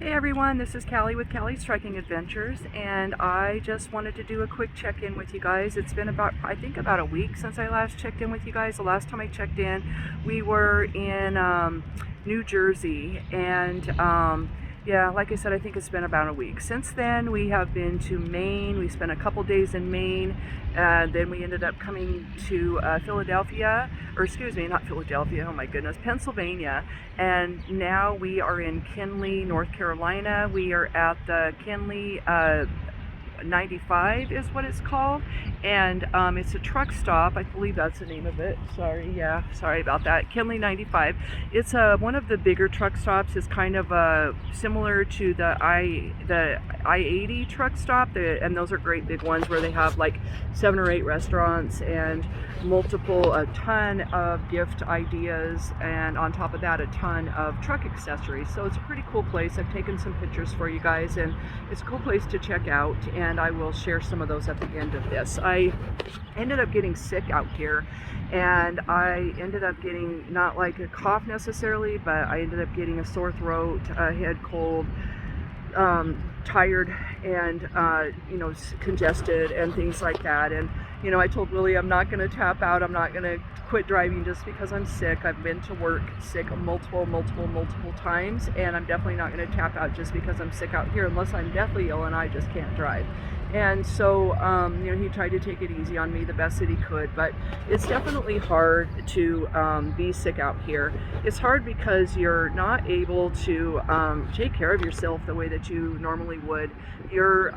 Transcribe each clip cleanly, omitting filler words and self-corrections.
Hey everyone, this is Callie with Callie's Trekking Adventures, and I just wanted to do a quick check-in with you guys. It's been I think about a week since I last checked in with you guys. The last time I checked in, we were in New Jersey, and yeah, like I said, I think it's been about a week. Since then, we have been to Maine. We spent a couple days in Maine, then we ended up coming to Philadelphia, or excuse me, not Philadelphia, oh my goodness, Pennsylvania, and now we are in Kinley, North Carolina. We are at the Kinley 95 is what it's called, and it's a truck stop. I believe that's the name of it. Sorry about that. Kinley 95. It's one of the bigger truck stops. It's kind of similar to the I-80 truck stop, and those are great big ones where they have like 7 or 8 restaurants and a ton of gift ideas, and on top of that a ton of truck accessories. So it's a pretty cool place. I've taken some pictures for you guys, and it's a cool place to check out, and I will share some of those at the end of this. I ended up getting sick out here, and I ended up getting not like a cough necessarily, but I ended up getting a sore throat, a head cold, tired, and congested and things like that. And I told Willie I'm not going to tap out. I'm not going to quit driving just because I'm sick. I've been to work sick multiple times, and I'm definitely not going to tap out just because I'm sick out here unless I'm deathly ill and I just can't drive. And so he tried to take it easy on me the best that he could, but it's definitely hard to be sick out here. It's hard because you're not able to take care of yourself the way that you normally would. You're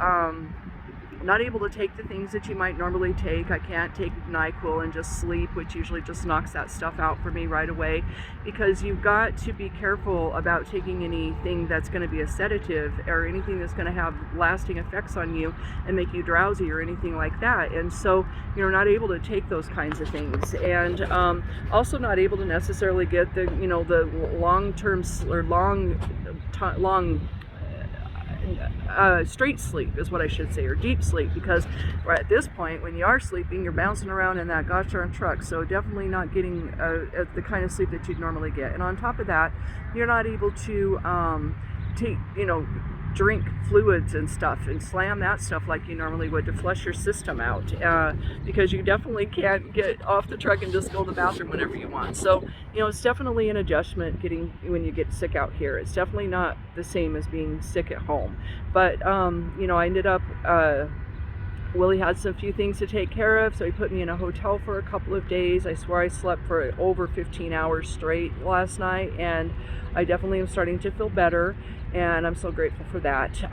not able to take the things that you might normally take. I can't take NyQuil and just sleep, which usually just knocks that stuff out for me right away, because you've got to be careful about taking anything that's going to be a sedative or anything that's going to have lasting effects on you and make you drowsy or anything like that. And so you're not able to take those kinds of things, and also not able to necessarily get the long-term or long straight sleep is what I should say, or deep sleep, because right at this point when you are sleeping, you're bouncing around in that gosh darn truck, so definitely not getting the kind of sleep that you'd normally get. And on top of that, you're not able to drink fluids and stuff and slam that stuff like you normally would to flush your system out, because you definitely can't get off the truck and just go to the bathroom whenever you want. So it's definitely an adjustment when you get sick out here. It's definitely not the same as being sick at home, but I ended up Willie had some few things to take care of, so he put me in a hotel for a couple of days. I swear I slept for over 15 hours straight last night, and I definitely am starting to feel better, and I'm so grateful for that.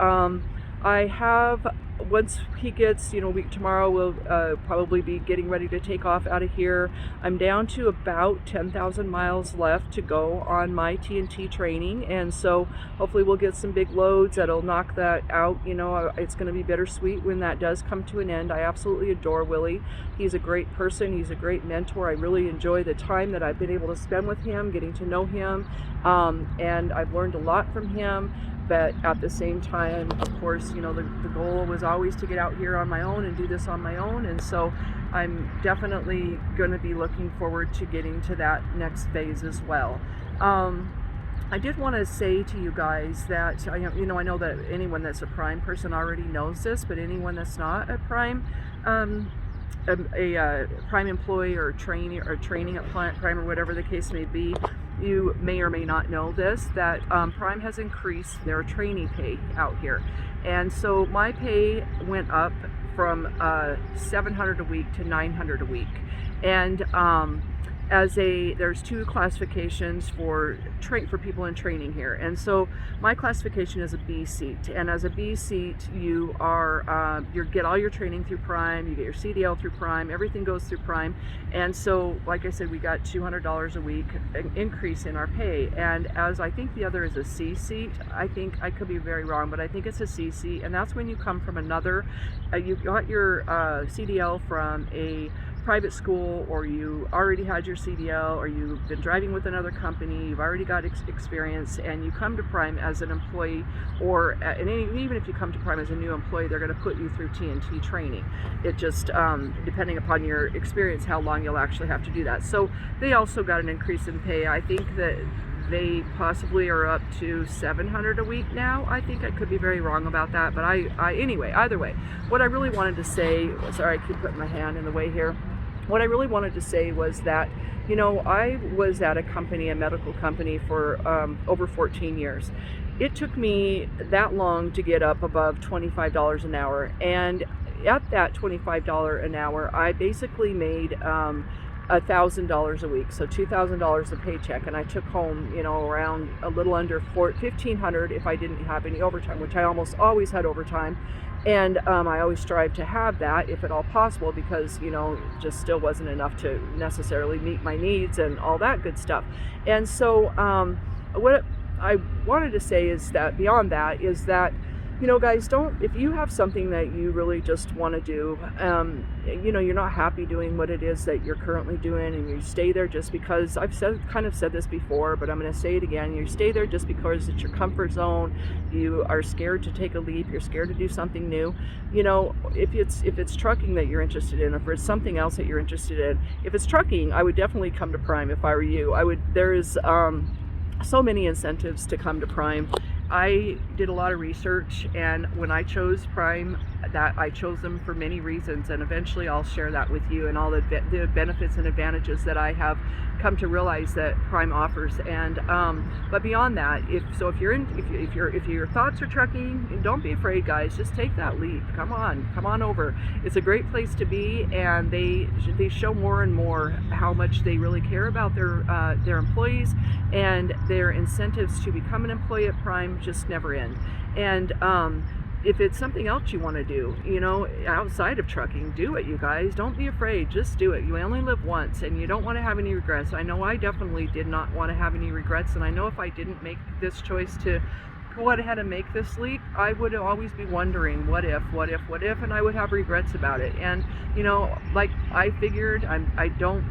I have, once he gets, tomorrow we'll probably be getting ready to take off out of here. I'm down to about 10,000 miles left to go on my TNT training, and so hopefully we'll get some big loads that'll knock that out. It's going to be bittersweet when that does come to an end. I absolutely adore Willie. He's a great person. He's a great mentor. I really enjoy the time that I've been able to spend with him, getting to know him, and I've learned a lot from him. But at the same time, of course, the goal was always to get out here on my own and do this on my own. And so I'm definitely going to be looking forward to getting to that next phase as well. I did want to say to you guys that, I know that anyone that's a Prime person already knows this, but anyone that's not a Prime, a Prime employee or training at Prime or whatever the case may be, you may or may not know this, that Prime has increased their trainee pay out here. And so my pay went up from $700 a week to $900 a week. And there's 2 classifications for people in training here, and so my classification is a B seat, and as a B seat you get all your training through Prime, you get your CDL through Prime, everything goes through Prime. And so like I said, we got $200 a week increase in our pay. And as I think the other is a C seat, I think I could be very wrong, but I think it's a C seat, and that's when you come from another you got your CDL from a private school, or you already had your CDL, or you've been driving with another company, you've already got experience, and you come to Prime as an employee, even if you come to Prime as a new employee, they're going to put you through TNT training. It just, depending upon your experience, how long you'll actually have to do that. So they also got an increase in pay. I think that they possibly are up to 700 a week now. I think I could be very wrong about that, but anyway, either way, what I really wanted to say, sorry, I keep putting my hand in the way here. What I really wanted to say was that, you know, I was at a company, a medical company, for over 14 years. It took me that long to get up above $25 an hour, and at that $25 an hour, I basically made $1,000 a week, so $2,000 a paycheck, and I took home, you know, around a little under $1,500 if I didn't have any overtime, which I almost always had overtime. And I always strive to have that if at all possible, because, you know, it just still wasn't enough to necessarily meet my needs and all that good stuff. And so what I wanted to say is that beyond that is that, you know, guys, if you have something that you really just want to do, you know, you're not happy doing what it is that you're currently doing, and you stay there just because, I've kind of said this before, but I'm going to say it again, you stay there just because it's your comfort zone, you are scared to take a leap, you're scared to do something new. You know, if it's trucking that you're interested in, or if it's something else that you're interested in, if it's trucking, I would definitely come to Prime if I were you. There is so many incentives to come to Prime. I did a lot of research, and when I chose Prime, that I chose them for many reasons, and eventually I'll share that with you and all the benefits and advantages that I have come to realize that Prime offers. And but beyond that, if your thoughts are trucking, don't be afraid, guys. Just take that leap. Come on over. It's a great place to be, and they show more and more how much they really care about their employees, and their incentives to become an employee at Prime just never end. And if it's something else you want to do, you know, outside of trucking, do it, you guys. Don't be afraid. Just do it. You only live once, and you don't want to have any regrets. I know I definitely did not want to have any regrets, and I know if I didn't make this choice to go ahead and make this leap, I would always be wondering, what if, and I would have regrets about it. And, you know, like I figured, I don't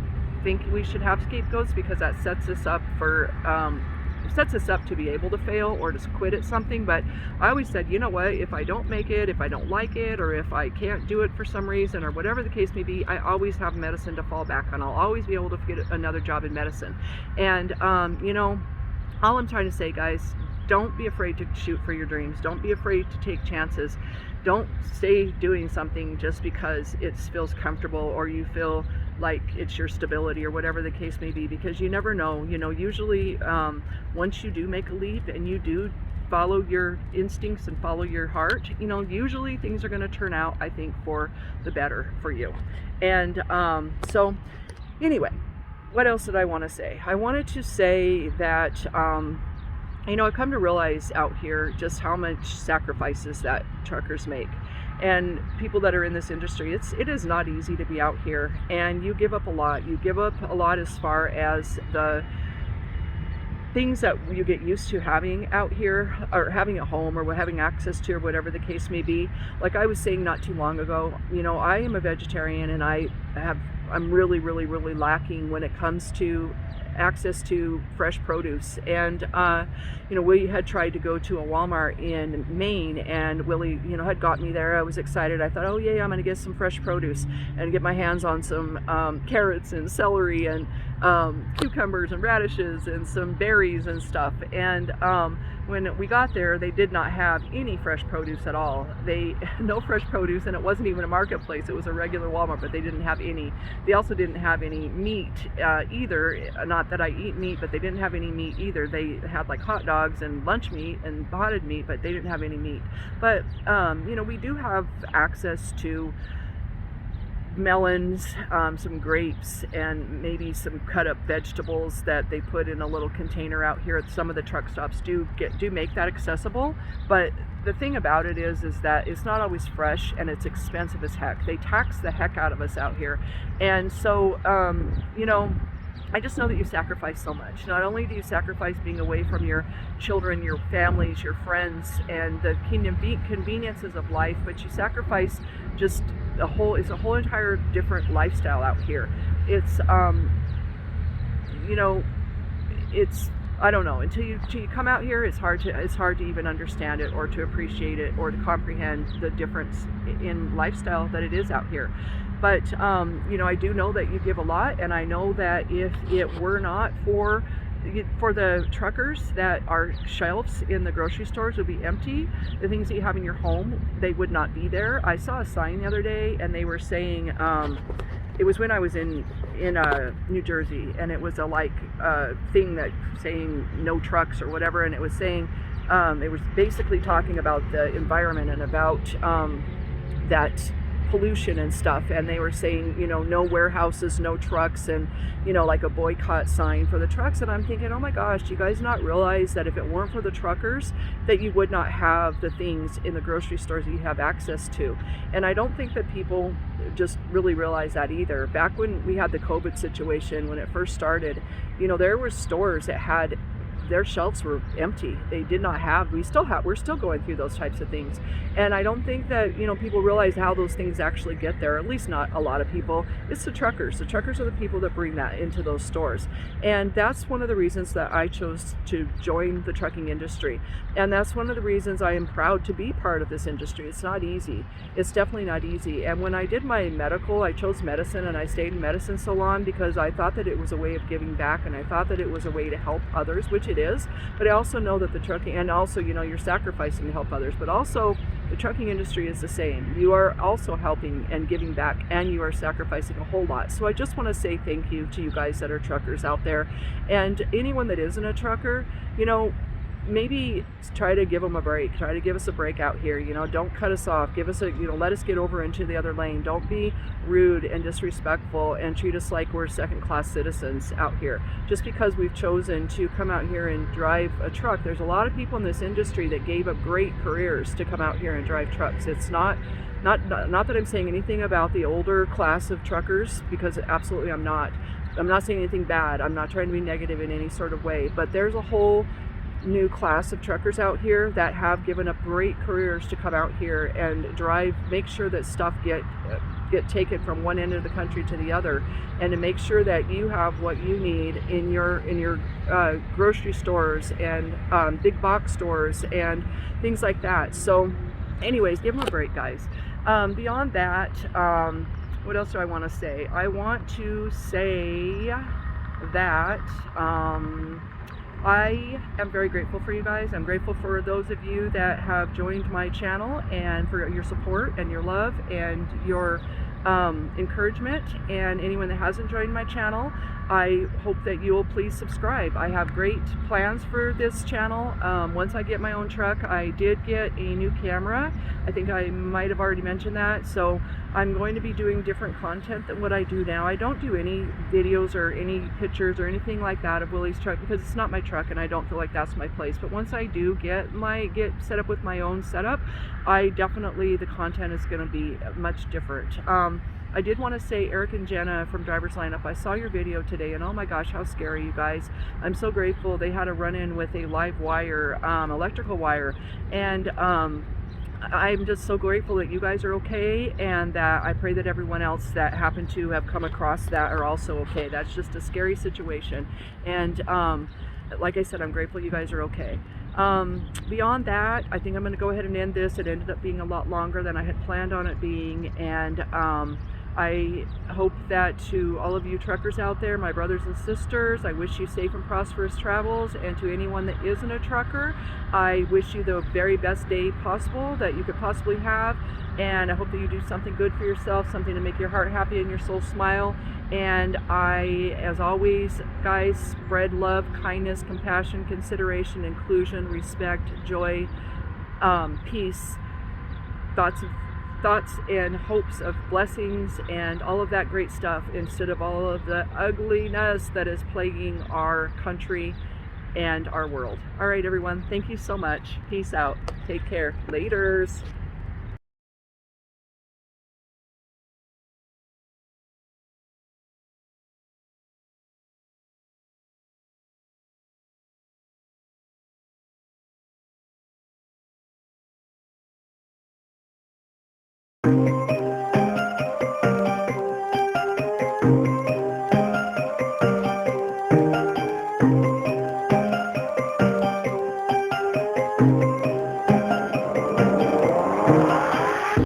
think we should have scapegoats, because that sets us up to be able to fail or to quit at something. But I always said, you know what, if I don't make it, if I don't like it, or if I can't do it for some reason, or whatever the case may be, I always have medicine to fall back on. I'll always be able to get another job in medicine. And you know, all I'm trying to say, guys, don't be afraid to shoot for your dreams. Don't be afraid to take chances. Don't stay doing something just because it feels comfortable, or you feel like it's your stability, or whatever the case may be, because you never know. You know, usually once you do make a leap and you do follow your instincts and follow your heart, you know, usually things are going to turn out, I think, for the better for you. And so anyway, what else did I want to say? I wanted to say that you know, I've come to realize out here just how much sacrifices that truckers make, and people that are in this industry. It is not easy to be out here, and you give up a lot. You give up a lot as far as the things that you get used to having out here, or having at home, or having access to, or whatever the case may be. Like I was saying not too long ago, you know, I am a vegetarian, and I'm really lacking when it comes to access to fresh produce. And you know, we had tried to go to a Walmart in Maine, and Willie, you know, had got me there. I was excited. I thought, oh yeah, I'm gonna get some fresh produce and get my hands on some carrots and celery and cucumbers and radishes and some berries and stuff. And when we got there, they did not have any fresh produce at all. No fresh produce, and it wasn't even a marketplace. It was a regular Walmart, but they didn't have any. They also didn't have any meat either. Not that I eat meat, but they didn't have any meat either. They had like hot dogs and lunch meat and potted meat, but they didn't have any meat. But you know, we do have access to melons, some grapes, and maybe some cut up vegetables that they put in a little container out here. Some of the truck stops do make that accessible, but the thing about it is that it's not always fresh, and it's expensive as heck. They tax the heck out of us out here. And so you know, I just know that you sacrifice so much. Not only do you sacrifice being away from your children, your families, your friends, and the conveniences of life, but you sacrifice just it's a whole entire different lifestyle out here. It's you know, it's, I don't know, until you come out here, it's hard to even understand it, or to appreciate it, or to comprehend the difference in lifestyle that it is out here. But you know, I do know that you give a lot, and I know that if it were not for for the truckers that our shelves in the grocery stores would be empty, the things that you have in your home, they would not be there. I saw a sign the other day, and they were saying, it was when I was in New Jersey, and it was a thing that saying no trucks or whatever, and it was saying, it was basically talking about the environment and about that pollution and stuff, and they were saying, no warehouses, no trucks, and like a boycott sign for the trucks. And I'm thinking, oh my gosh, do you guys not realize that if it weren't for the truckers, that you would not have the things in the grocery stores that you have access to? And I don't think that people just really realize that either. Back when we had the COVID situation, when it first started, there were stores that had their shelves were empty. They did not have, we're still going through those types of things. And I don't think that, people realize how those things actually get there, at least not a lot of people. It's the truckers. The truckers are the people that bring that into those stores. And that's one of the reasons that I chose to join the trucking industry. And that's one of the reasons I am proud to be part of this industry. It's not easy. It's definitely not easy. And when I did my medical, I chose medicine, and I stayed in medicine so long because I thought that it was a way of giving back, and I thought that it was a way to help others, which it is. But I also know that the trucking, and also, you're sacrificing to help others, but also the trucking industry is the same. You are also helping and giving back, and you are sacrificing a whole lot. So I just want to say thank you to you guys that are truckers out there, and anyone that isn't a trucker, maybe try to give them a break. Try to give us a break out here. Don't cut us off. Give us let us get over into the other lane. Don't be rude and disrespectful and treat us like we're second-class citizens out here. Just because we've chosen to come out here and drive a truck, there's a lot of people in this industry that gave up great careers to come out here and drive trucks. It's not that I'm saying anything about the older class of truckers, because absolutely I'm not. I'm not saying anything bad. I'm not trying to be negative in any sort of way, but there's a whole new class of truckers out here that have given up great careers to come out here and make sure that stuff get taken from one end of the country to the other, and to make sure that you have what you need in your grocery stores and big box stores and things like that. So anyways, give them a break, guys. Beyond that, what else do I want to say? I want to say that I am very grateful for you guys. I'm grateful for those of you that have joined my channel, and for your support and your love and your encouragement. And anyone that hasn't joined my channel, I hope that you will please subscribe. I have great plans for this channel. Once I get my own truck, I did get a new camera. I think I might have already mentioned that. So I'm going to be doing different content than what I do now. I don't do any videos or any pictures or anything like that of Willie's truck, because it's not my truck and I don't feel like that's my place. But once I do get set up with my own setup, the content is going to be much different. I did want to say, Eric and Jenna from Driver's Lineup, I saw your video today, and oh my gosh, how scary, you guys. I'm so grateful. They had a run-in with a live wire, electrical wire, and I'm just so grateful that you guys are okay, and that I pray that everyone else that happened to have come across that are also okay. That's just a scary situation, and like I said, I'm grateful you guys are okay. Beyond that, I think I'm going to go ahead and end this. It ended up being a lot longer than I had planned on it being, and I hope that to all of you truckers out there, my brothers and sisters, I wish you safe and prosperous travels. And to anyone that isn't a trucker, I wish you the very best day possible that you could possibly have. And I hope that you do something good for yourself, something to make your heart happy and your soul smile. And as always, guys, spread love, kindness, compassion, consideration, inclusion, respect, joy, peace, thoughts and hopes of blessings and all of that great stuff, instead of all of the ugliness that is plaguing our country and our world. All right, everyone, thank you so much. Peace out. Take care. Laters.